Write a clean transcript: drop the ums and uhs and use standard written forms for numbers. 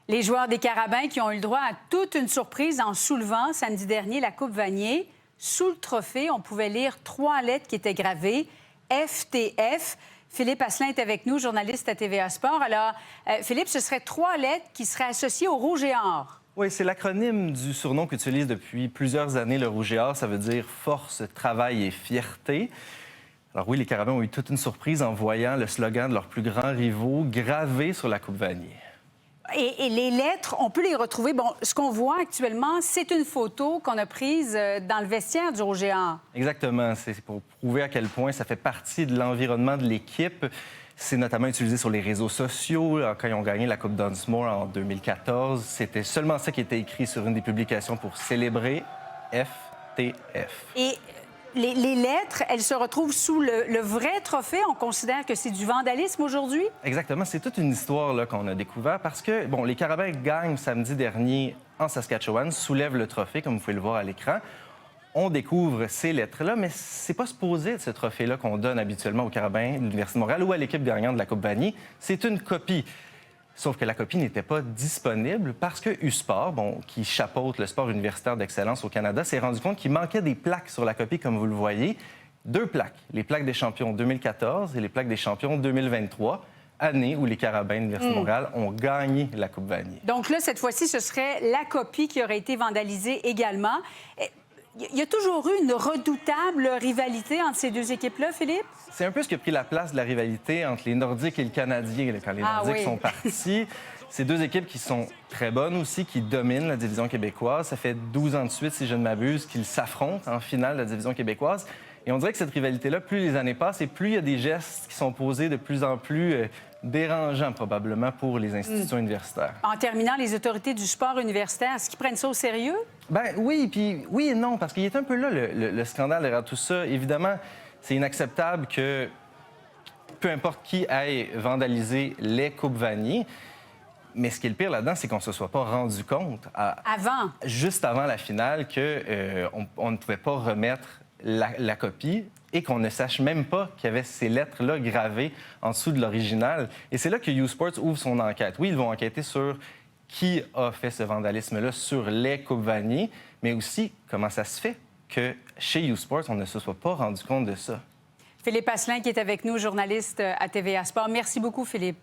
Les joueurs des Carabins qui ont eu le droit à toute une surprise en soulevant samedi dernier la Coupe Vanier. Sous le trophée, on pouvait lire 3 lettres qui étaient gravées. FTF. Philippe Asselin est avec nous, journaliste à TVA Sport. Alors, Philippe, ce serait 3 lettres qui seraient associées au rouge et or. Oui, c'est l'acronyme du surnom qu'utilise depuis plusieurs années le rouge et or. Ça veut dire force, travail et fierté. Alors oui, les Carabins ont eu toute une surprise en voyant le slogan de leurs plus grands rivaux gravé sur la Coupe Vanier. Et les lettres, on peut les retrouver. Bon, ce qu'on voit actuellement, c'est une photo qu'on a prise dans le vestiaire du rouge et or. Exactement. C'est pour prouver à quel point ça fait partie de l'environnement de l'équipe. C'est notamment utilisé sur les réseaux sociaux. Quand ils ont gagné la Coupe Dunsmore en 2014, c'était seulement ça qui était écrit sur une des publications pour célébrer FTF. Et les lettres, elles se retrouvent sous le vrai trophée. On considère que c'est du vandalisme aujourd'hui? Exactement. C'est toute une histoire là, qu'on a découvert parce que, bon, les Carabins gagnent samedi dernier en Saskatchewan, soulèvent le trophée, comme vous pouvez le voir à l'écran. On découvre ces lettres-là, mais c'est pas supposé de ce trophée-là qu'on donne habituellement aux Carabins de l'Université de Montréal ou à l'équipe gagnante de la Coupe Vanier. C'est une copie. Sauf que la copie n'était pas disponible parce que U-Sport, bon, qui chapeaute le sport universitaire d'excellence au Canada, s'est rendu compte qu'il manquait des plaques sur la copie, comme vous le voyez. 2 plaques, les plaques des champions 2014 et les plaques des champions 2023, année où les Carabins de l'Université de Montréal ont gagné la Coupe Vanier. Donc là, cette fois-ci, ce serait la copie qui aurait été vandalisée également. Il y a toujours eu une redoutable rivalité entre ces 2 équipes-là, Philippe? C'est un peu ce qui a pris la place de la rivalité entre les Nordiques et le Canadien quand les Nordiques sont partis. C'est 2 équipes qui sont très bonnes aussi, qui dominent la division québécoise. Ça fait 12 ans de suite, si je ne m'abuse, qu'ils s'affrontent en finale de la division québécoise. Et on dirait que cette rivalité-là, plus les années passent et plus il y a des gestes qui sont posés de plus en plus dérangeants, probablement, pour les institutions universitaires. En terminant, les autorités du sport universitaire, est-ce qu'ils prennent ça au sérieux? Ben oui, puis oui et non, parce qu'il est un peu là le scandale derrière tout ça. Évidemment, c'est inacceptable que peu importe qui aille vandaliser les Coupes Vanier. Mais ce qui est le pire là-dedans, c'est qu'on ne se soit pas rendu compte, juste avant la finale, qu'on ne pouvait pas remettre la copie et qu'on ne sache même pas qu'il y avait ces lettres-là gravées en dessous de l'original. Et c'est là que U-Sports ouvre son enquête. Oui, ils vont enquêter sur qui a fait ce vandalisme-là sur les Coupes Vanier, mais aussi comment ça se fait que chez U-Sports, on ne se soit pas rendu compte de ça. Philippe Asselin qui est avec nous, journaliste à TVA Sport. Merci beaucoup, Philippe.